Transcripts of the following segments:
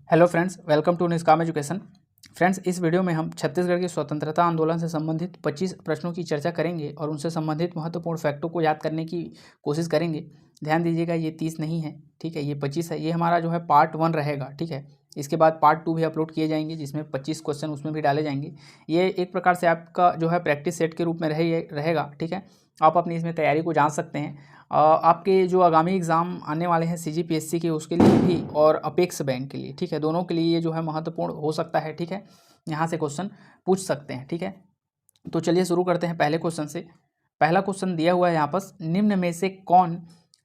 Hello friends, welcome to निष्काम education. Friends, इस video में हम छत्तीसगढ़ के स्वतंत्रता आंदोलन से संबंधित 25 प्रश्नों की चर्चा करेंगे और उनसे संबंधित महत्वपूर्ण फैक्टों को याद करने की कोशिश करेंगे। ध्यान दीजिएगा, ये 30 नहीं है, ठीक है, ये 25 है। ये हमारा जो है पार्ट 1 रहेगा, ठीक है। इसके बाद पार्ट 2 भी अपलोड किए जाएंगे जिसमें 25 क्वेश्चन उसमें भी डाले जाएंगे। ये एक प्रकार से आपका जो है प्रैक्टिस सेट के रूप में रहेगा, ठीक है। आप अपनी इसमें तैयारी को जान सकते हैं। आपके जो आगामी एग्ज़ाम आने वाले हैं CGPSC के, उसके लिए भी और अपेक्स बैंक के लिए, ठीक है, दोनों के लिए ये जो है महत्वपूर्ण हो सकता है, ठीक है। यहाँ से क्वेश्चन पूछ सकते हैं, ठीक है। तो चलिए शुरू करते हैं पहले क्वेश्चन से। पहला क्वेश्चन दिया हुआ है यहाँ पर, निम्न में से कौन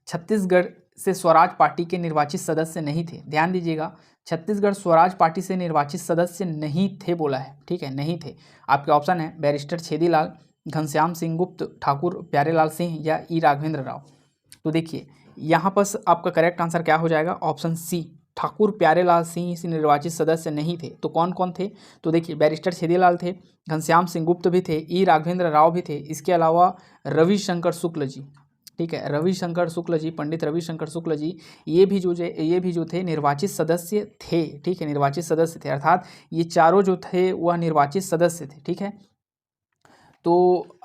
छत्तीसगढ़ से स्वराज पार्टी के निर्वाचित सदस्य नहीं थे। ध्यान दीजिएगा, छत्तीसगढ़ स्वराज पार्टी से निर्वाचित सदस्य नहीं थे बोला है, ठीक है, नहीं थे। आपके ऑप्शन है बैरिस्टर छेदीलाल, घनश्याम सिंह गुप्त, ठाकुर प्यारेलाल सिंह या ई राघवेंद्र राव। तो देखिए यहाँ पर आपका करेक्ट आंसर क्या हो जाएगा, ऑप्शन सी, ठाकुर प्यारेलाल सिंह से निर्वाचित सदस्य नहीं थे। तो कौन कौन थे, तो देखिए बैरिस्टर छेदीलाल थे, घनश्याम सिंह गुप्त भी थे, ई राघवेंद्र राव भी थे, इसके अलावा रविशंकर शुक्ल जी, ठीक है, रविशंकर शुक्ल जी, पंडित रविशंकर शुक्ल जी, ये भी जो थे निर्वाचित सदस्य थे, ठीक है, निर्वाचित सदस्य थे। अर्थात ये चारों जो थे वह निर्वाचित सदस्य थे, ठीक है। तो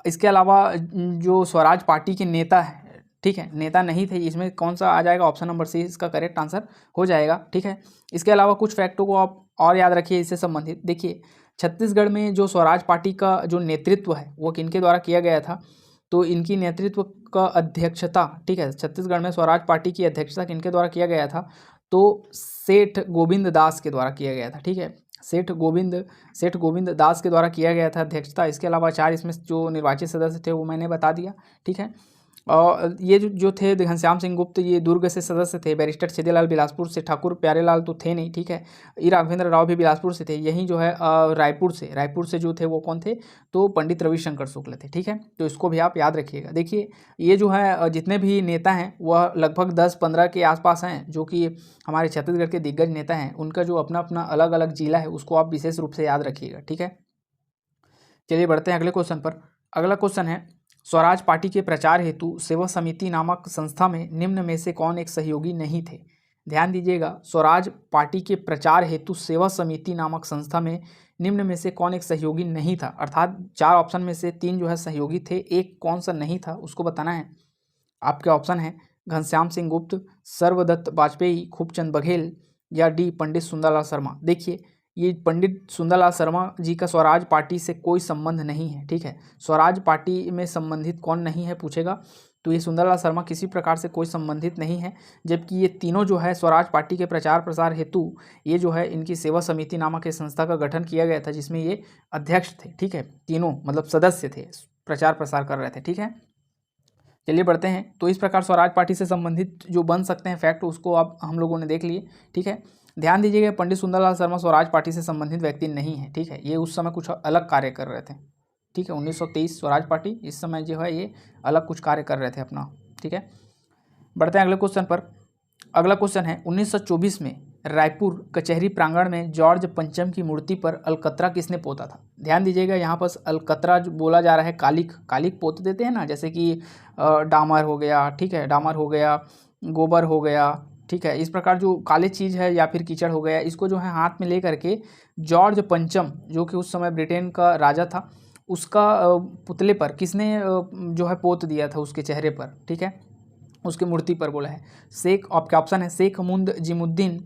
इसके अलावा जो स्वराज पार्टी के नेता है, ठीक है, नेता नहीं थे। इसमें कौन सा आ जाएगा, ऑप्शन नंबर सी इसका करेक्ट आंसर हो जाएगा, ठीक है। इसके अलावा कुछ फैक्टों को आप और याद रखिए इससे संबंधित। देखिए छत्तीसगढ़ में जो स्वराज पार्टी का जो नेतृत्व है वो किनके द्वारा किया गया था, तो इनकी नेतृत्व का अध्यक्षता, ठीक है, छत्तीसगढ़ में स्वराज पार्टी की अध्यक्षता किनके द्वारा किया गया था, तो सेठ गोविंद दास के द्वारा किया गया था, ठीक है, सेठ गोविंद दास के द्वारा किया गया था अध्यक्षता। इसके अलावा चार इसमें जो निर्वाचित सदस्य थे वो मैंने बता दिया, ठीक है। और ये जो थे घनश्याम सिंह गुप्त, ये दुर्ग से सदस्य थे, बैरिस्टर छेदीलाल बिलासपुर से, ठाकुर प्यारेलाल तो थे नहीं, ठीक है, ई राघवेंद्र राव भी बिलासपुर से थे, यही जो है रायपुर से जो थे वो कौन थे, तो पंडित रविशंकर शुक्ल थे, ठीक है। तो इसको भी आप याद रखिएगा। देखिए ये जो है जितने भी नेता हैं वह लगभग 10-15 के आसपास हैं, जो कि हमारे छत्तीसगढ़ के दिग्गज नेता हैं। उनका जो अपना अपना अलग अलग जिला है उसको आप विशेष रूप से याद रखिएगा, ठीक है। चलिए बढ़ते हैं अगले क्वेश्चन पर। अगला क्वेश्चन है, स्वराज पार्टी के प्रचार हेतु सेवा समिति नामक संस्था में निम्न में से कौन एक सहयोगी नहीं थे। ध्यान दीजिएगा, स्वराज पार्टी के प्रचार हेतु सेवा समिति नामक संस्था में निम्न में से कौन एक सहयोगी नहीं था। अर्थात 4 ऑप्शन में से 3 जो है सहयोगी थे, एक कौन सा नहीं था उसको बताना है। आपके ऑप्शन है घनश्याम सिंह गुप्त, सर्वदत्त वाजपेयी, खूबचंद बघेल या डी पंडित सुंदरलाल शर्मा। देखिए ये पंडित सुंदरलाल शर्मा जी का स्वराज पार्टी से कोई संबंध नहीं है, ठीक है। स्वराज पार्टी में संबंधित कौन नहीं है पूछेगा, तो ये सुंदरलाल शर्मा किसी प्रकार से कोई संबंधित नहीं है। जबकि ये तीनों जो है स्वराज पार्टी के प्रचार प्रसार हेतु ये जो है इनकी सेवा समिति नामक एक संस्था का गठन किया गया था, जिसमें ये अध्यक्ष थे, ठीक है, तीनों मतलब सदस्य थे, प्रचार प्रसार कर रहे थे, ठीक है। चलिए बढ़ते हैं। तो इस प्रकार स्वराज पार्टी से संबंधित जो बन सकते हैं फैक्ट उसको आप हम लोगों ने देख लिए, ठीक है। ध्यान दीजिएगा, पंडित सुंदरलाल शर्मा स्वराज पार्टी से संबंधित व्यक्ति नहीं है, ठीक है, ये उस समय कुछ अलग कार्य कर रहे थे, ठीक है। 1923 स्वराज पार्टी, इस समय जो है ये अलग कुछ कार्य कर रहे थे अपना, ठीक है। बढ़ते हैं अगले क्वेश्चन पर। अगला क्वेश्चन है, 1924 में रायपुर कचहरी प्रांगण में जॉर्ज पंचम की मूर्ति पर अलकतरा किसने पोता था। ध्यान दीजिएगा, यहाँ पर अलकतरा जो बोला जा रहा है, कालिक पोत देते हैं ना, जैसे कि डामर हो गया, ठीक है, डामर हो गया, गोबर हो गया, ठीक है, इस प्रकार जो काले चीज़ है या फिर कीचड़ हो गया, इसको जो है हाथ में ले करके जॉर्ज पंचम जो कि उस समय ब्रिटेन का राजा था, उसका पुतले पर किसने जो है पोत दिया था, उसके चेहरे पर, ठीक है, उसकी मूर्ति पर बोला है। आपके ऑप्शन है शेख मुंद जिमुद्दीन,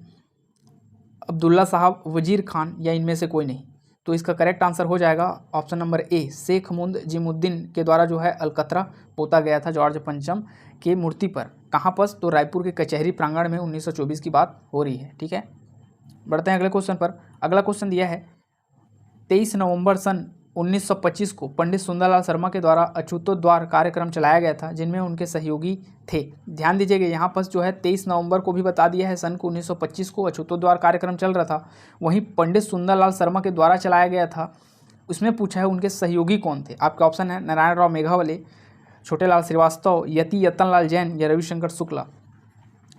अब्दुल्ला साहब, वजीर खान या इनमें से कोई नहीं। तो इसका करेक्ट आंसर हो जाएगा ऑप्शन नंबर ए, शेख मुंद जिमुद्दीन के द्वारा जो है अलकतरा पोता गया था जॉर्ज पंचम की मूर्ति पर। कहाँ पर, तो रायपुर के कचहरी प्रांगण में 1924 की बात हो रही है, ठीक है। बढ़ते हैं अगले क्वेश्चन पर। अगला क्वेश्चन दिया है, 23 नवंबर सन 1925 को पंडित सुंदरलाल शर्मा के द्वारा अछूतोद्वार कार्यक्रम चलाया गया था, जिनमें उनके सहयोगी थे। ध्यान दीजिएगा, यहाँ पर जो है 23 नवंबर को भी बता दिया है, सन को 1925 को अछूतोद्वार कार्यक्रम चल रहा था, वहीं पंडित सुंदरलाल शर्मा के द्वारा चलाया गया था। उसमें पूछा है उनके सहयोगी कौन थे। आपके ऑप्शन है नारायण राव मेघावले, छोटेलाल श्रीवास्तव, यतियतनलाल जैन या रविशंकर शुक्ला।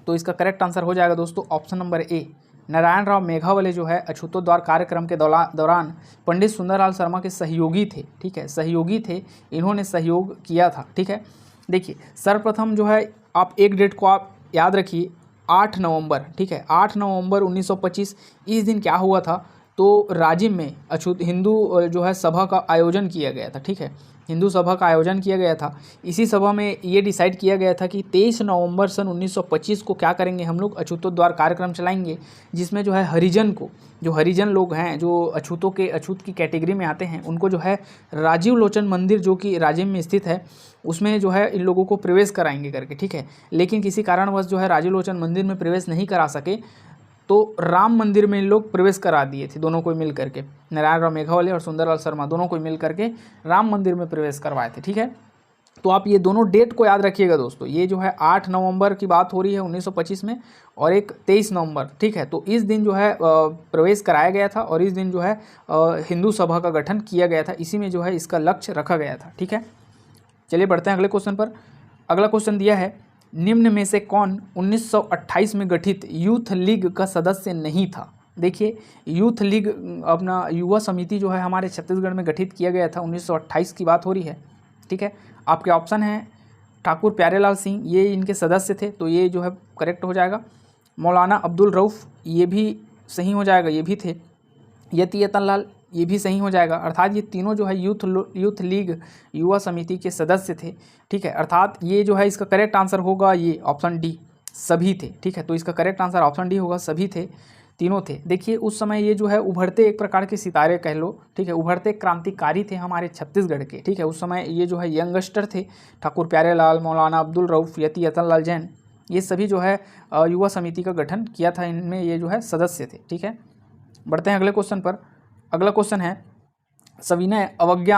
तो इसका करेक्ट आंसर हो जाएगा दोस्तों option number A, Narayan Rao Meghawale जो है अछूतोद्वार कार्यक्रम के दौरान पंडित सुंदरलाल शर्मा के सहयोगी थे, ठीक है, सहयोगी थे, इन्होंने सहयोग किया था, ठीक है। देखिए सर्वप्रथम जो है आप एक डेट को आप याद रखिए, 8 नवंबर, ठीक है, 8 नवंबर 1925 इस दिन क्या हुआ था, तो राजिम में अछूत हिंदू जो है सभा का आयोजन किया गया था, ठीक है, हिंदू सभा का आयोजन किया गया था। इसी सभा में ये डिसाइड किया गया था कि 23 नवंबर सन 1925 को क्या करेंगे हम लोग, अछूतोद्वार कार्यक्रम चलाएंगे, जिसमें जो है हरिजन को, जो हरिजन लोग हैं जो अछूत की कैटेगरी में आते हैं, उनको जो है राजीव लोचन मंदिर जो कि राजिम में स्थित है उसमें जो है इन लोगों को प्रवेश कराएंगे करके, ठीक है। लेकिन किसी कारणवश जो है राजीव लोचन मंदिर में प्रवेश नहीं करा सके, तो राम मंदिर में इन लोग प्रवेश करा दिए थे, दोनों को मिल करके, नारायण राव मेघवाले और सुंदरलाल शर्मा दोनों को मिल करके राम मंदिर में प्रवेश करवाए थे, ठीक है। तो आप ये दोनों डेट को याद रखिएगा दोस्तों, ये जो है 8 नवंबर की बात हो रही है 1925 में, और एक 23 नवंबर, ठीक है। तो इस दिन जो है प्रवेश कराया गया था और इस दिन जो है हिंदू सभा का गठन किया गया था, इसी में जो है इसका लक्ष्य रखा गया था, ठीक है। चलिए बढ़ते हैं अगले क्वेश्चन पर। अगला क्वेश्चन दिया है, निम्न में से कौन 1928 में गठित यूथ लीग का सदस्य नहीं था। देखिए यूथ लीग अपना युवा समिति जो है हमारे छत्तीसगढ़ में गठित किया गया था, 1928 की बात हो रही है, ठीक है। आपके ऑप्शन हैं ठाकुर प्यारेलाल सिंह, ये इनके सदस्य थे, तो ये जो है करेक्ट हो जाएगा। मौलाना अब्दुल रऊफ़, ये भी सही हो जाएगा, ये भी थे। यति यतन लाल, ये भी सही हो जाएगा। अर्थात ये तीनों जो है यूथ लीग युवा समिति के सदस्य थे, ठीक है। अर्थात ये जो है इसका करेक्ट आंसर होगा ये ऑप्शन डी, सभी थे, ठीक है। तो इसका करेक्ट आंसर ऑप्शन डी होगा, सभी थे, तीनों थे। देखिए उस समय ये जो है उभरते एक प्रकार के सितारे कह लो, ठीक है, उभरते क्रांतिकारी थे हमारे छत्तीसगढ़ के, ठीक है। उस समय ये जो है यंगस्टर थे, ठाकुर प्यारेलाल, मौलाना अब्दुल रऊफ़, यति यतन लाल जैन, ये सभी जो है युवा समिति का गठन किया था, इनमें ये जो है सदस्य थे, ठीक है। बढ़ते हैं अगले क्वेश्चन पर। अगला क्वेश्चन है, सविनय अवज्ञा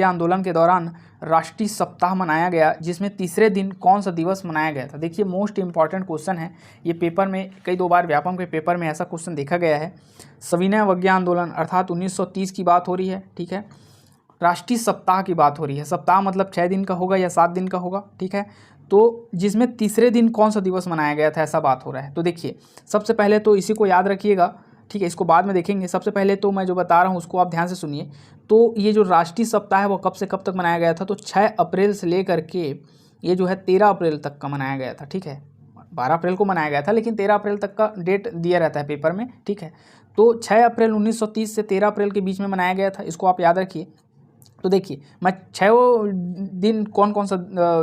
आंदोलन के दौरान राष्ट्रीय सप्ताह मनाया गया, जिसमें तीसरे दिन कौन सा दिवस मनाया गया था। देखिए मोस्ट इंपॉर्टेंट क्वेश्चन है ये, पेपर में कई दो बार व्यापम के पेपर में ऐसा क्वेश्चन देखा गया है। सविनय अवज्ञा आंदोलन अर्थात 1930 की बात हो रही है, ठीक है। राष्ट्रीय सप्ताह की बात हो रही है, सप्ताह मतलब 6 दिन का होगा या 7 दिन का होगा, ठीक है। तो जिसमें तीसरे दिन कौन सा दिवस मनाया गया था, ऐसा बात हो रहा है। तो देखिए सबसे पहले तो इसी को याद रखिएगा, ठीक है, इसको बाद में देखेंगे। सबसे पहले तो मैं जो बता रहा हूँ उसको आप ध्यान से सुनिए। तो ये जो राष्ट्रीय सप्ताह है वो कब से कब तक मनाया गया था, तो 6 अप्रैल से लेकर के ये जो है 13 अप्रैल तक का मनाया गया था, ठीक है। 12 अप्रैल को मनाया गया था, लेकिन 13 अप्रैल तक का डेट दिया रहता है पेपर में, ठीक है। तो 6 अप्रैल 1930 से 13 अप्रैल के बीच में मनाया गया था, इसको आप याद रखिए। तो देखिए मैं 6 दिन कौन कौन सा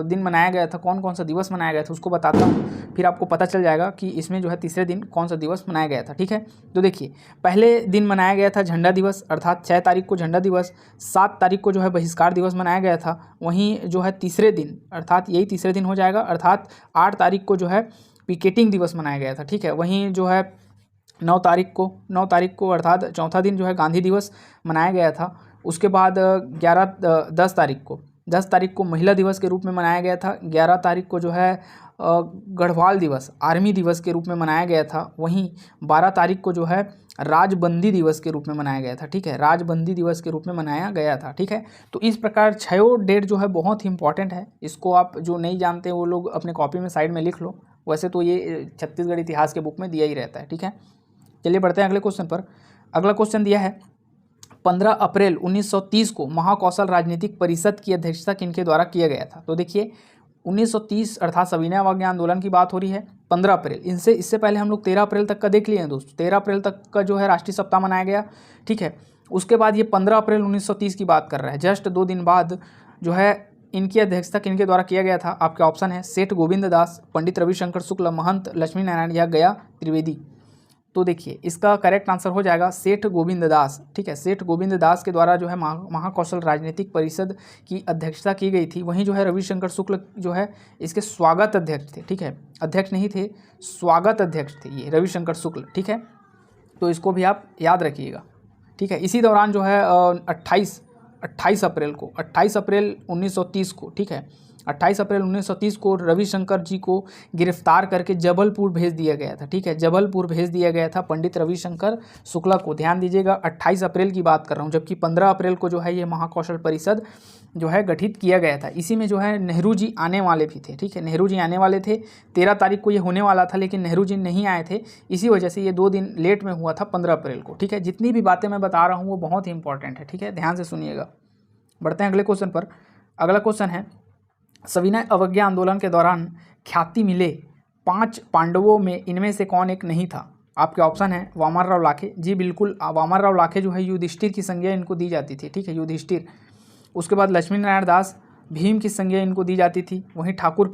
दिन मनाया गया था, कौन कौन सा दिवस मनाया गया था उसको बताता हूँ, फिर आपको पता चल जाएगा कि इसमें जो है तीसरे दिन कौन सा दिवस मनाया गया था, ठीक है। तो देखिए पहले दिन मनाया गया था झंडा दिवस, अर्थात 6 तारीख को झंडा दिवस, 7 तारीख को जो है बहिष्कार दिवस मनाया गया था। वहीं जो है तीसरे दिन अर्थात यही तीसरे दिन हो जाएगा, अर्थात 8 तारीख को जो है पिकेटिंग दिवस मनाया गया था, ठीक है। वहीं जो है 9 तारीख को अर्थात चौथा दिन जो है गांधी दिवस मनाया गया था। उसके बाद 10 तारीख को महिला दिवस के रूप में मनाया गया था। 11 तारीख को जो है गढ़वाल दिवस, आर्मी दिवस के रूप में मनाया गया था। वहीं 12 तारीख को जो है राजबंदी दिवस के रूप में मनाया गया था, ठीक है, राजबंदी दिवस के रूप में मनाया गया था, ठीक है। तो इस प्रकार 6 डेट जो है बहुत ही इंपॉर्टेंट है, इसको आप जो नहीं जानते वो लोग अपने कॉपी में साइड में लिख लो। वैसे तो ये छत्तीसगढ़ इतिहास के बुक में दिया ही रहता है, ठीक है। चलिए बढ़ते हैं अगले क्वेश्चन पर। अगला क्वेश्चन दिया है, 15 अप्रैल 1930 को महाकौशल राजनीतिक परिषद की अध्यक्षता किनके द्वारा किया गया था। तो देखिए 1930 अर्थात सविनय अवज्ञा आंदोलन की बात हो रही है, 15 अप्रैल, इससे पहले हम लोग 13 अप्रैल तक का देख लिए हैं दोस्तों। 13 अप्रैल तक का जो है राष्ट्रीय सप्ताह मनाया गया, ठीक है। उसके बाद ये 15 अप्रैल 1930 की बात कर रहा है, जस्ट 2 दिन बाद जो है इनकी अध्यक्षता किनके द्वारा किया गया था। आपके ऑप्शन है सेठ गोविंद दास, पंडित रविशंकर शुक्ल, महंत लक्ष्मी नारायण या गया त्रिवेदी। तो देखिए इसका करेक्ट आंसर हो जाएगा सेठ गोविंद दास, ठीक है। सेठ गोविंद दास के द्वारा जो है महाकौशल राजनीतिक परिषद की अध्यक्षता की गई थी। वहीं जो है रविशंकर शुक्ल जो है इसके स्वागत अध्यक्ष थे, ठीक है, अध्यक्ष नहीं थे, स्वागत अध्यक्ष थे ये रविशंकर शुक्ल, ठीक है। तो इसको भी आप याद रखिएगा, ठीक है। इसी दौरान जो है 28 अप्रैल 1930 को, ठीक है, 28 अप्रैल 1930 को रविशंकर जी को गिरफ्तार करके जबलपुर भेज दिया गया था, ठीक है, जबलपुर भेज दिया गया था पंडित रविशंकर शुक्ला को। ध्यान दीजिएगा 28 अप्रैल की बात कर रहा हूँ, जबकि 15 अप्रैल को जो है ये महाकौशल परिषद जो है गठित किया गया था। इसी में जो है नेहरू जी आने वाले भी थे, ठीक है, नेहरू जी आने वाले थे। 13 तारीख को ये होने वाला था, लेकिन नेहरू जी नहीं आए थे, इसी वजह से ये 2 दिन लेट में हुआ था 15 अप्रैल को, ठीक है। जितनी भी बातें मैं बता रहा हूँ वो बहुत ही इंपॉर्टेंट है, ठीक है, ध्यान से सुनिएगा। बढ़ते हैं अगले क्वेश्चन पर। अगला क्वेश्चन है, सविनय अवज्ञा आंदोलन के दौरान ख्याति मिले 5 पांडवों में इनमें से कौन एक नहीं था? आपके ऑप्शन है वामनराव लाखे। जी बिल्कुल, वामनराव लाखे जो है युधिष्ठिर की संज्ञा इनको दी जाती थी, ठीक है, युधिष्ठिर। उसके बाद लक्ष्मी नारायण दास, भीम की संज्ञा इनको दी जाती थी। वहीं ठाकुर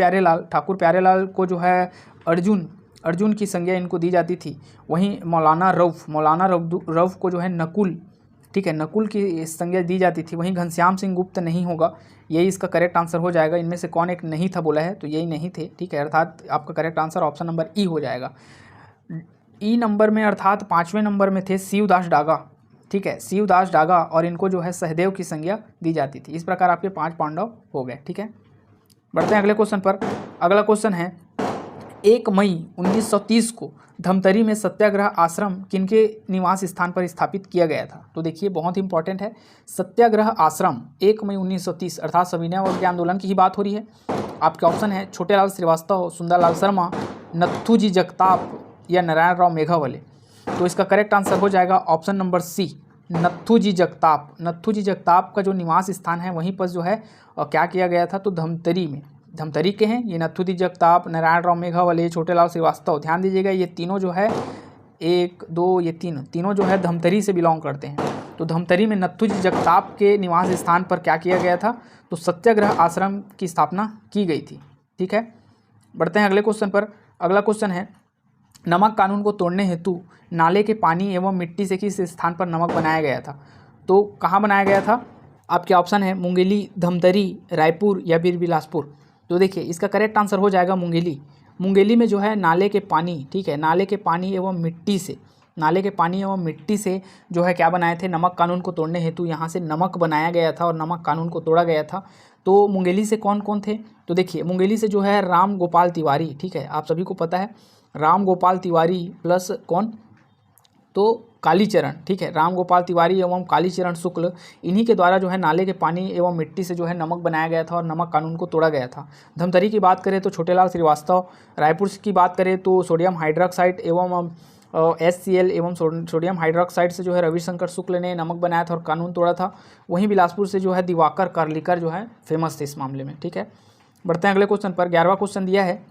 प्यारेलाल को जो है अर्जुन की संज्ञा इनको दी जाती थी। वहीं मौलाना रऊफ को जो है नकुल, ठीक है, नकुल की संज्ञा दी जाती थी। वहीं घनश्याम सिंह गुप्त नहीं होगा, यही इसका करेक्ट आंसर हो जाएगा। इनमें से कौन एक नहीं था बोला है, तो यही नहीं थे, ठीक है, अर्थात आपका करेक्ट आंसर ऑप्शन नंबर ई हो जाएगा। ई नंबर में अर्थात 5वें नंबर में थे शिवदास डागा, ठीक है, शिवदास डागा, और इनको जो है सहदेव की संज्ञा दी जाती थी। इस प्रकार आपके 5 पांडव हो गए, ठीक है। बढ़ते हैं अगले क्वेश्चन पर। अगला क्वेश्चन है 1 मई 1930 को धमतरी में सत्याग्रह आश्रम किनके निवास स्थान पर स्थापित किया गया था? तो देखिए बहुत इंपॉर्टेंट है, सत्याग्रह आश्रम 1 मई 1930 अर्थात सविनय अवज्ञा आंदोलन की ही बात हो रही है। आपके ऑप्शन है छोटेलाल श्रीवास्तव, सुंदरलाल शर्मा, नत्थूजी जगताप या नारायण राव मेघावले। तो इसका करेक्ट आंसर हो जाएगा option number C, Natthuji Jagtap. Natthuji Jagtap का जो निवास स्थान है वहीं पर जो है क्या किया गया था, तो धमतरी के हैं ये नत्थूजी जगताप, नारायण राव मेघावले, छोटेलाल श्रीवास्तव। ध्यान दीजिएगा ये तीनों जो है 1 2 ये तीनों जो है धमतरी से बिलोंग करते हैं। तो धमतरी में नत्थूजी जगताप के निवास स्थान पर क्या किया गया था, तो सत्याग्रह आश्रम की स्थापना की गई थी, ठीक है। बढ़ते हैं अगले क्वेश्चन पर। अगला क्वेश्चन है नमक कानून को तोड़ने हेतु नाले के पानी एवं मिट्टी से किस स्थान पर नमक बनाया गया था? तो कहाँ बनाया गया था? आपके ऑप्शन है मुंगेली, धमतरी, रायपुर या फिर बिलासपुर। तो देखिए इसका करेक्ट आंसर हो जाएगा मुंगेली में जो है नाले के पानी, ठीक है, नाले के पानी एवं मिट्टी से जो है क्या बनाए थे, नमक कानून को तोड़ने हेतु यहाँ से नमक बनाया गया था और नमक कानून को तोड़ा गया था। तो मुंगेली से कौन कौन थे? तो देखिए मुंगेली से जो है राम गोपाल तिवारी, ठीक है, आप सभी को पता है राम गोपाल तिवारी प्लस कौन, तो कालीचरण, ठीक है, राम गोपाल तिवारी एवं कालीचरण शुक्ल, इन्हीं के द्वारा जो है नाले के पानी एवं मिट्टी से जो है नमक बनाया गया था और नमक कानून को तोड़ा गया था। धमतरी की बात करें तो छोटेलाल श्रीवास्तव, रायपुर की बात करें तो सोडियम हाइड्रोक्साइड एवं HCl एवं सोडियम हाइड्रोक्साइड से जो है रविशंकर शुक्ल ने नमक बनाया था और कानून तोड़ा था। वहीं बिलासपुर से जो है दिवाकर कार्लिकर जो है फेमस थे इस मामले में, ठीक है। बढ़ते हैं अगले क्वेश्चन पर। 11वां क्वेश्चन दिया है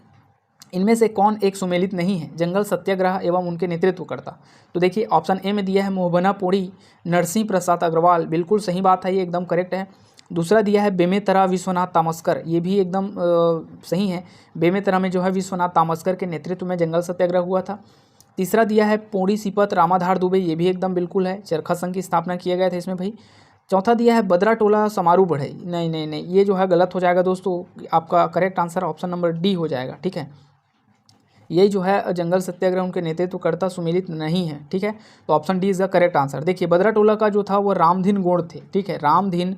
इनमें से कौन एक सुमेलित नहीं है जंगल सत्याग्रह एवं उनके नेतृत्व करता? तो देखिए ऑप्शन ए में दिया है मोहबना पोड़ी, नरसिंह प्रसाद अग्रवाल, बिल्कुल सही बात है, ये एकदम करेक्ट है। दूसरा दिया है बेमेतरा विश्वनाथ तामस्कर, ये भी एकदम सही है। बेमेतरा में जो है विश्वनाथ तामस्कर के नेतृत्व में जंगल सत्याग्रह हुआ था। तीसरा दिया है पोड़ी सीपत रामाधार दुबे, ये भी एकदम बिल्कुल है, चरखा संघ की स्थापना किया गया था इसमें भाई। चौथा दिया है बदरा टोला समारू बढ़ई, नहीं, ये जो है गलत हो जाएगा दोस्तों। आपका correct answer option number D हो जाएगा, ठीक है। यही जो है जंगल सत्याग्रह उनके नेतृत्वकर्ता सुमेलित नहीं है, ठीक है। तो option D is the correct answer. देखिए बदरा टोला का जो था वो रामधीन गोंड थे, ठीक है, रामधीन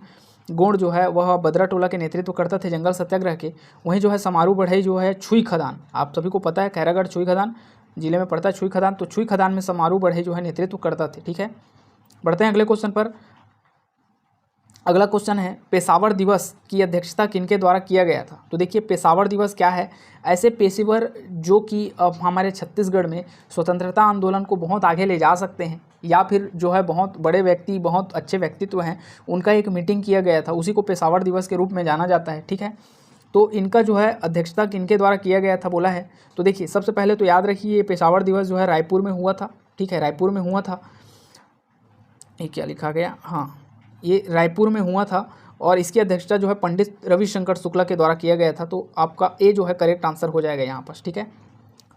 गोंड जो है वह बदरा टोला के नेतृत्व करता थे जंगल सत्याग्रह के। वहीं जो है समारू बढ़ई जो है छुई खदान, आप सभी को पता है खैरागढ़ छुई खदान जिले में पड़ता है छुई खदान, तो छुई खदान में समारू बढ़ई जो है नेतृत्व करता थे, ठीक है। बढ़ते हैं अगले क्वेश्चन पर। अगला क्वेश्चन है पेशावर दिवस की अध्यक्षता किनके द्वारा किया गया था? तो देखिए पेशावर दिवस क्या है, ऐसे पेशेवर जो कि अब हमारे छत्तीसगढ़ में स्वतंत्रता आंदोलन को बहुत आगे ले जा सकते हैं या फिर जो है बहुत बड़े व्यक्ति, बहुत अच्छे व्यक्तित्व हैं, उनका एक मीटिंग किया गया था, उसी को पेशावर दिवस के रूप में जाना जाता है, ठीक है। तो इनका जो है अध्यक्षता किनके द्वारा किया गया था बोला है, तो देखिए सबसे पहले तो याद रखिए पेशावर दिवस जो है रायपुर में हुआ था, ठीक है, रायपुर में हुआ था। ये क्या लिखा गया, हाँ ये रायपुर में हुआ था और इसकी अध्यक्षता जो है पंडित रविशंकर शुक्ला के द्वारा किया गया था। तो आपका ए जो है करेक्ट आंसर हो जाएगा यहाँ पर, ठीक है।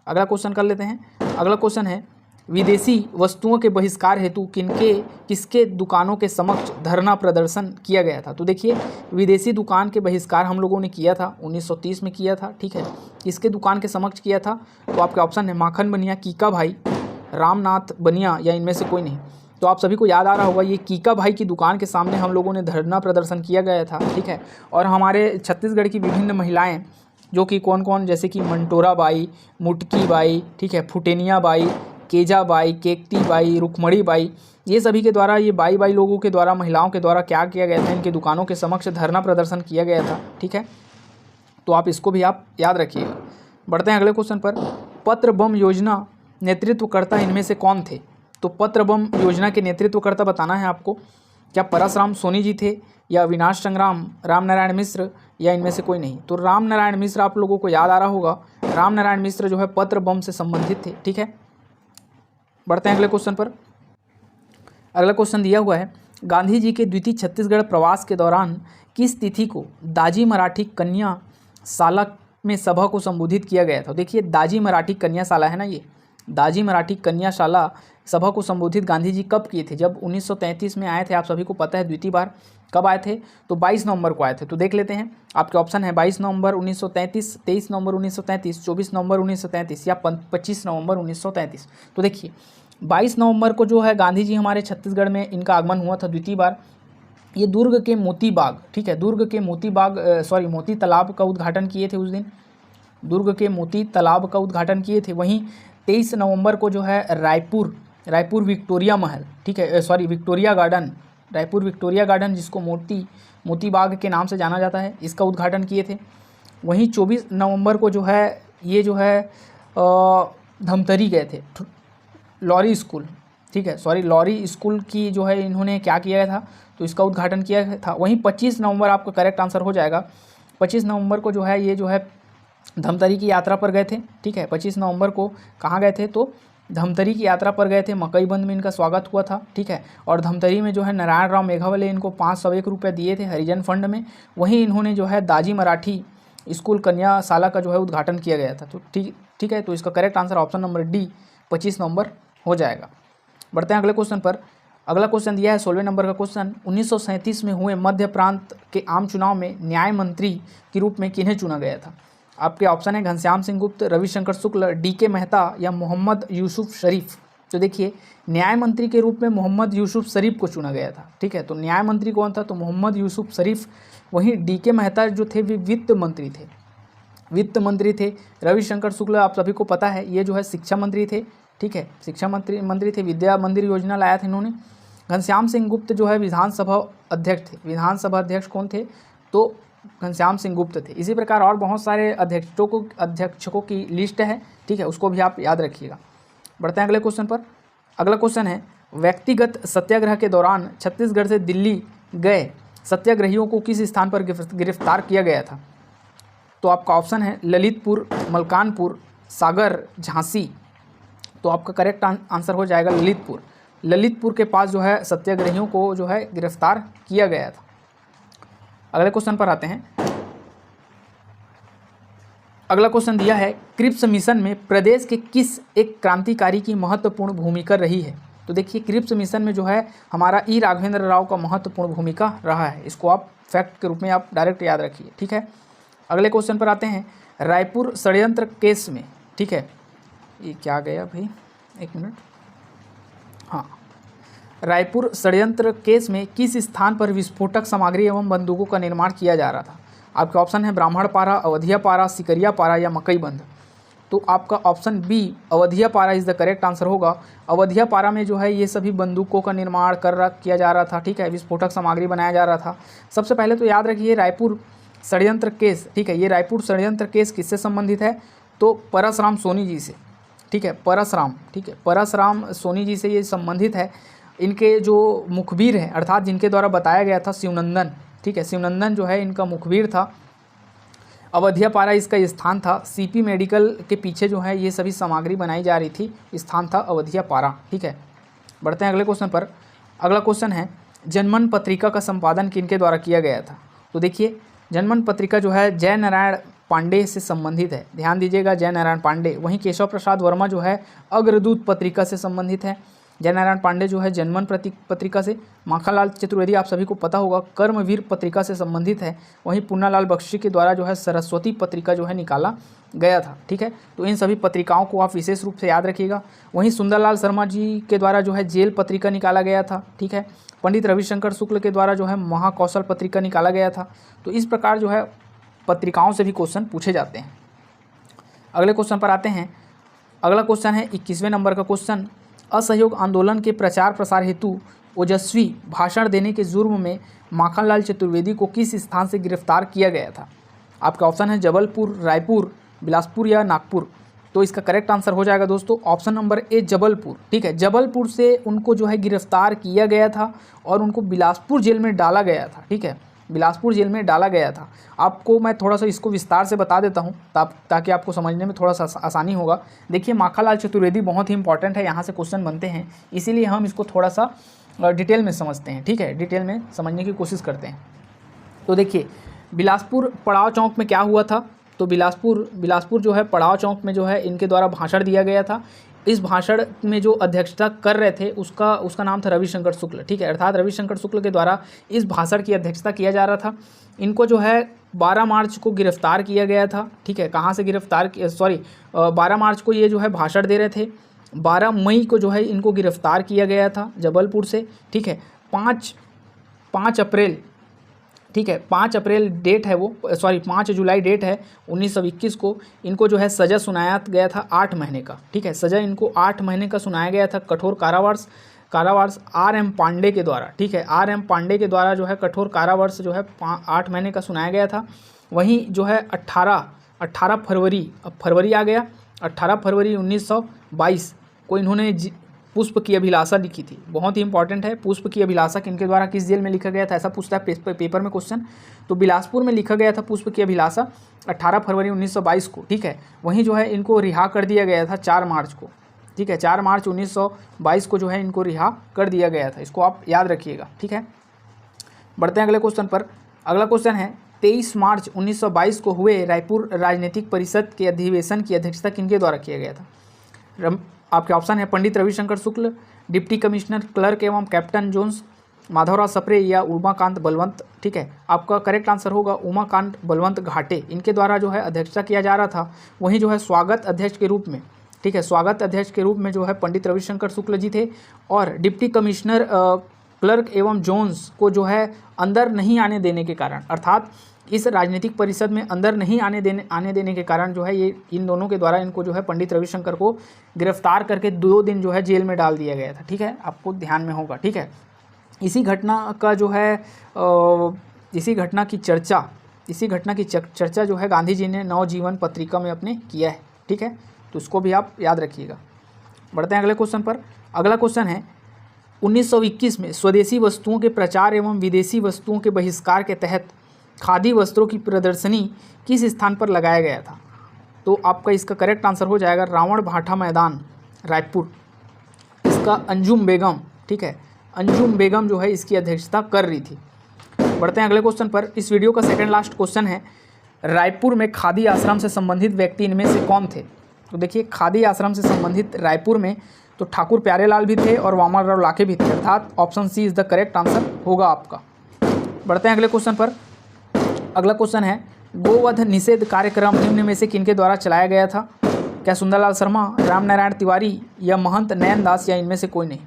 अगला क्वेश्चन कर लेते हैं। अगला क्वेश्चन है विदेशी वस्तुओं के बहिष्कार हेतु किसके दुकानों के समक्ष धरना प्रदर्शन किया गया था? तो देखिए विदेशी दुकान के बहिष्कार हम लोगों ने किया था 1930 में किया था, ठीक है। किसके दुकान के समक्ष किया था? तो आपके ऑप्शन है माखन बनिया, कीका भाई, रामनाथ बनिया या इनमें से कोई नहीं। तो आप सभी को याद आ रहा होगा ये कीका भाई की दुकान के सामने हम लोगों ने धरना प्रदर्शन किया गया था, ठीक है। और हमारे छत्तीसगढ़ की विभिन्न महिलाएं जो कि कौन कौन, जैसे कि मंटोरा बाई, मुटकी बाई, ठीक है, फुटेनिया बाई, केजा बाई, केकती बाई, रुक्मणी बाई, ये सभी के द्वारा, ये बाई लोगों के द्वारा, महिलाओं के द्वारा क्या किया गया था, इनकी दुकानों के समक्ष धरना प्रदर्शन किया गया था, ठीक है। तो आप इसको भी आप याद रखिएगा। बढ़ते हैं अगले क्वेश्चन पर। पत्र बम योजना नेतृत्वकर्ता इनमें से कौन थे? तो पत्र बम योजना के नेतृत्वकर्ता बताना है आपको। क्या परसराम सोनी जी थे या अविनाश संग्राम, रामनारायण मिश्र या इनमें से कोई नहीं? तो राम नारायण मिश्र आप लोगों को याद आ रहा होगा, राम नारायण मिश्र जो है पत्र बम से संबंधित थे। ठीक है, बढ़ते हैं अगले क्वेश्चन पर। अगला क्वेश्चन दिया हुआ है, गांधी जी के द्वितीय छत्तीसगढ़ प्रवास के दौरान किस तिथि को दाजी मराठी कन्या शाला में सभा को संबोधित किया गया था? देखिए दाजी मराठी कन्या शाला है ना, ये दाजी मराठी कन्या शाला सभा को संबोधित गांधी जी कब किए थे? जब 1933 में आए थे, आप सभी को पता है द्वितीय बार कब आए थे, तो 22 नवंबर को आए थे। तो देख लेते हैं, आपके ऑप्शन है 22 नवंबर 1933, 23 नवंबर 1933, 24 नवंबर 1933 या 25 नवंबर 1933। तो देखिए 22 नवंबर को जो है गांधी जी हमारे छत्तीसगढ़ में इनका आगमन हुआ था द्वितीय बार। ये दुर्ग के मोती बाग, ठीक है, दुर्ग के मोती तालाब का उद्घाटन किए थे उस दिन, दुर्ग के मोती तालाब का उद्घाटन किए थे। वहीं 23 नवंबर को जो है रायपुर विक्टोरिया महल, ठीक है, Victoria garden, Raipur Victoria garden जिसको मोती बाग के नाम से जाना जाता है, इसका उद्घाटन किए थे। वहीं 24 नवंबर को जो है ये जो है धमतरी गए थे, लॉरी स्कूल, ठीक है, लॉरी स्कूल की जो है इन्होंने क्या किया था, तो इसका उद्घाटन किया था। वहीं 25 नवंबर आपका करेक्ट आंसर हो जाएगा। 25 नवंबर को जो है ये जो है धमतरी की यात्रा पर गए थे। ठीक है, 25 नवंबर को कहाँ गए थे, तो धमतरी की यात्रा पर गए थे। मकईबंद में इनका स्वागत हुआ था। ठीक है, और धमतरी में जो है नारायण राव मेघावले इनको 501 रुपये दिए थे हरिजन फंड में। वहीं इन्होंने जो है दाजी मराठी स्कूल कन्या शाला का जो है उद्घाटन किया गया था। तो ठीक है, तो इसका correct answer option number D 25 नवंबर हो जाएगा। बढ़ते हैं अगले क्वेश्चन पर। अगला क्वेश्चन दिया है 16वें नंबर का क्वेश्चन, 1937 में हुए मध्य प्रांत के आम चुनाव में न्याय मंत्री के रूप में किन्हें चुना गया था? आपके ऑप्शन है घनश्याम सिंह गुप्त, रविशंकर शुक्ल, डी.के. मेहता या मोहम्मद यूसुफ शरीफ। तो देखिए न्याय मंत्री के रूप में मोहम्मद यूसुफ शरीफ को चुना गया था। ठीक है, तो न्याय मंत्री कौन था, तो मोहम्मद यूसुफ शरीफ। वहीं डी.के. मेहता जो थे वे वित्त मंत्री थे। रविशंकर शुक्ल आप सभी को पता है ये जो है शिक्षा मंत्री थे। ठीक है, शिक्षा मंत्री थे, विद्या मंदिर योजना लाया था इन्होंने। घनश्याम सिंह गुप्त जो है विधानसभा अध्यक्ष थे। विधानसभा अध्यक्ष कौन थे, तो घनश्याम सिंह गुप्त थे। इसी प्रकार और बहुत सारे अध्यक्षकों की लिस्ट है। ठीक है, उसको भी आप याद रखिएगा। बढ़ते हैं अगले क्वेश्चन पर। अगला क्वेश्चन है, व्यक्तिगत सत्याग्रह के दौरान छत्तीसगढ़ से दिल्ली गए सत्याग्रहियों को किस स्थान पर गिरफ्तार किया गया था? तो आपका ऑप्शन है ललितपुर, मलकानपुर, सागर, झांसी। तो आपका करेक्ट आंसर हो जाएगा ललितपुर के पास जो है सत्याग्रहियों को जो है गिरफ्तार किया गया था। अगले क्वेश्चन पर आते हैं। अगला क्वेश्चन दिया है, क्रिप्स मिशन में प्रदेश के किस एक क्रांतिकारी की महत्वपूर्ण भूमिका रही है? तो देखिए क्रिप्स मिशन में जो है हमारा ई राघवेंद्र राव का महत्वपूर्ण भूमिका रहा है। इसको आप फैक्ट के रूप में आप डायरेक्ट याद रखिए। ठीक है, अगले क्वेश्चन पर आते हैं। रायपुर षड्यंत्र केस में, ठीक है, ये क्या गया भाई, एक मिनट, हाँ, रायपुर षड्यंत्र केस में किस स्थान पर विस्फोटक सामग्री एवं बंदूकों का निर्माण किया जा रहा था? आपके ऑप्शन है ब्राह्मणपारा, अवधिया पारा, सिकरिया पारा या मकईबंद। तो आपका ऑप्शन बी अवधिया पारा इज़ द करेक्ट आंसर होगा। अवधिया पारा में जो है ये सभी बंदूकों का निर्माण किया जा रहा था। ठीक है, विस्फोटक सामग्री बनाया जा रहा था। सबसे पहले तो याद रखिए रायपुर षड्यंत्र केस, ठीक है, ये रायपुर षड्यंत्र केस किससे संबंधित है, तो परसराम सोनी जी से। ठीक है, परसराम सोनी जी से ये संबंधित है। इनके जो मुखबिर हैं, अर्थात जिनके द्वारा बताया गया था शिवनंदन। ठीक है, शिवनंदन जो है इनका मुखबिर था। अवधिया पारा इसका स्थान था। सीपी मेडिकल के पीछे जो है ये सभी सामग्री बनाई जा रही थी, स्थान था अवधिया पारा। ठीक है, बढ़ते हैं अगले क्वेश्चन पर। अगला क्वेश्चन है, जनमन पत्रिका का संपादन किनके द्वारा किया गया था? तो देखिए जनमन पत्रिका जो है जय नारायण पांडे से संबंधित है। ध्यान दीजिएगा, जय नारायण पांडे। वहीं केशव प्रसाद वर्मा जो है अग्रदूत पत्रिका से संबंधित है। जय नारायण पांडे जो है जनमन पत्रिका से। माखनलाल चतुर्वेदी आप सभी को पता होगा कर्मवीर पत्रिका से संबंधित है। वहीं पुन्नालाल बख्शी के द्वारा जो है सरस्वती पत्रिका जो है निकाला गया था। ठीक है, तो इन सभी पत्रिकाओं को आप विशेष रूप से याद रखिएगा। वहीं सुंदरलाल शर्मा जी के द्वारा जो है जेल पत्रिका निकाला गया था। ठीक है, पंडित रविशंकर शुक्ल के द्वारा जो है महाकौशल पत्रिका निकाला गया था। तो इस प्रकार जो है पत्रिकाओं से भी क्वेश्चन पूछे जाते हैं। अगले क्वेश्चन पर आते हैं। अगला क्वेश्चन है 21वें नंबर का क्वेश्चन, असहयोग आंदोलन के प्रचार प्रसार हेतु ओजस्वी भाषण देने के जुर्म में माखनलाल चतुर्वेदी को किस स्थान से गिरफ्तार किया गया था? आपका ऑप्शन है जबलपुर, रायपुर, बिलासपुर या नागपुर। तो इसका करेक्ट आंसर हो जाएगा दोस्तों ऑप्शन नंबर ए जबलपुर। ठीक है, जबलपुर से उनको जो है गिरफ्तार किया गया था और उनको बिलासपुर जेल में डाला गया था। ठीक है, बिलासपुर जेल में डाला गया था। आपको मैं थोड़ा सा इसको विस्तार से बता देता हूँ ताकि आपको समझने में थोड़ा सा आसानी होगा। देखिए माखनलाल चतुर्वेदी बहुत ही इंपॉर्टेंट है, यहाँ से क्वेश्चन बनते हैं, इसीलिए हम इसको थोड़ा सा डिटेल में समझते हैं, ठीक है, डिटेल में समझने की कोशिश करते हैं। तो देखिए बिलासपुर पड़ाव चौक में क्या हुआ था, तो बिलासपुर जो है पड़ाव चौक में जो है इनके द्वारा भाषण दिया गया था। इस भाषण में जो अध्यक्षता कर रहे थे उसका नाम था रविशंकर शुक्ल, ठीक है, अर्थात रविशंकर शुक्ल के द्वारा इस भाषण की अध्यक्षता किया जा रहा था। इनको जो है 12 मार्च को गिरफ्तार किया गया था, ठीक है, कहाँ से गिरफ्तार 12 मार्च को ये जो है भाषण दे रहे थे, 12 मई को जो है इनको गिरफ्तार किया गया था जबलपुर से, ठीक है। 5 अप्रैल, ठीक है, 5 अप्रैल डेट है वो, 5 जुलाई डेट है 1921 को इनको जो है सज़ा सुनाया गया था 8 महीने का, ठीक है, सज़ा इनको 8 महीने का सुनाया गया था कठोर कारावास R.M. पांडे के द्वारा, ठीक है, R.M. पांडे के द्वारा जो है कठोर कारावास जो है 8 महीने का सुनाया गया था। वहीं जो है 18 फरवरी, अब फरवरी आ गया, 18 फरवरी 1922 को इन्होंने पुष्प की अभिलाषा लिखी थी। बहुत ही इंपॉर्टेंट है, पुष्प की अभिलाषा किनके द्वारा किस जेल में लिखा गया था, ऐसा पूछता है पेपर में क्वेश्चन। तो बिलासपुर में लिखा गया था पुष्प की अभिलाषा 18 फरवरी 1922 को, ठीक है। वहीं जो है इनको रिहा कर दिया गया था 4 मार्च को, ठीक है, 4 मार्च 1922 को जो है इनको रिहा कर दिया गया था, इसको आप याद रखिएगा, ठीक है। बढ़ते हैं अगले क्वेश्चन पर। अगला क्वेश्चन है 23 मार्च 1922 को हुए रायपुर राजनीतिक परिषद के अधिवेशन की अध्यक्षता किनके द्वारा किया गया था। आपके ऑप्शन है Pandit Ravishankar Shukla, deputy commissioner clerk एवं कैप्टन जोन्स, माधवराव सप्रे या उमाकांत बलवंत, ठीक है। आपका करेक्ट आंसर होगा उमाकांत बलवंत घाटे, इनके द्वारा जो है अध्यक्षता किया जा रहा था। वहीं जो है स्वागत अध्यक्ष के रूप में, ठीक है, स्वागत अध्यक्ष के रूप में जो है पंडित रविशंकर शुक्ल जी थे, और डिप्टी कमिश्नर क्लर्क एवं जोन्स को जो है अंदर नहीं आने देने के कारण, अर्थात इस राजनीतिक परिषद में अंदर नहीं आने देने के कारण जो है ये इन दोनों के द्वारा इनको जो है पंडित रविशंकर को गिरफ्तार करके 2 दिन जो है जेल में डाल दिया गया था, ठीक है, आपको ध्यान में होगा, ठीक है। इसी घटना की चर्चा जो है गांधी जी ने नवजीवन पत्रिका में अपने किया है, ठीक है, तो उसको भी आप याद रखिएगा। बढ़ते हैं अगले क्वेश्चन पर। अगला क्वेश्चन है 1921 में स्वदेशी वस्तुओं के प्रचार एवं विदेशी वस्तुओं के बहिष्कार के तहत खादी वस्त्रों की प्रदर्शनी किस स्थान पर लगाया गया था। तो आपका इसका करेक्ट आंसर हो जाएगा रावण भाटा मैदान, रायपुर। इसका अंजुम बेगम, ठीक है, अंजुम बेगम जो है इसकी अध्यक्षता कर रही थी। बढ़ते हैं अगले क्वेश्चन पर। इस वीडियो का सेकंड लास्ट क्वेश्चन है रायपुर में खादी आश्रम से संबंधित व्यक्ति इनमें से कौन थे। तो देखिए खादी आश्रम से संबंधित रायपुर में तो ठाकुर प्यारेलाल भी थे और वामनराव लाखे भी थे, अर्थात option C is the correct answer होगा आपका। बढ़ते हैं अगले क्वेश्चन पर। अगला क्वेश्चन है गोवध निषेध कार्यक्रम निम्न में से किनके द्वारा चलाया गया था। क्या सुंदरलाल शर्मा, रामनारायण तिवारी या महंत नयन दास या इनमें से कोई नहीं।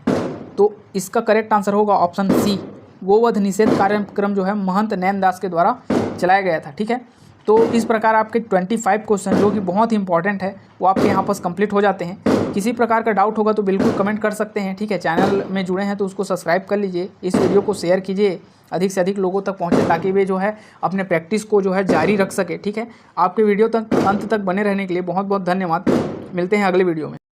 तो इसका करेक्ट आंसर होगा ऑप्शन सी, गोवध निषेध कार्यक्रम जो है महंत नयन दास के द्वारा चलाया गया था, ठीक है। तो इस प्रकार आपके 25 क्वेश्चन जो कि बहुत ही इंपॉर्टेंट है वो आपके यहाँ पास कंप्लीट हो जाते हैं। किसी प्रकार का डाउट होगा तो बिल्कुल कमेंट कर सकते हैं, ठीक है। चैनल में जुड़े हैं तो उसको सब्सक्राइब कर लीजिए, इस वीडियो को शेयर कीजिए, अधिक से अधिक लोगों तक पहुँचे ताकि वे जो है अपने प्रैक्टिस को जो है जारी रख सके, ठीक है। आपके वीडियो तक अंत तक बने रहने के लिए बहुत बहुत धन्यवाद। मिलते हैं अगले वीडियो में।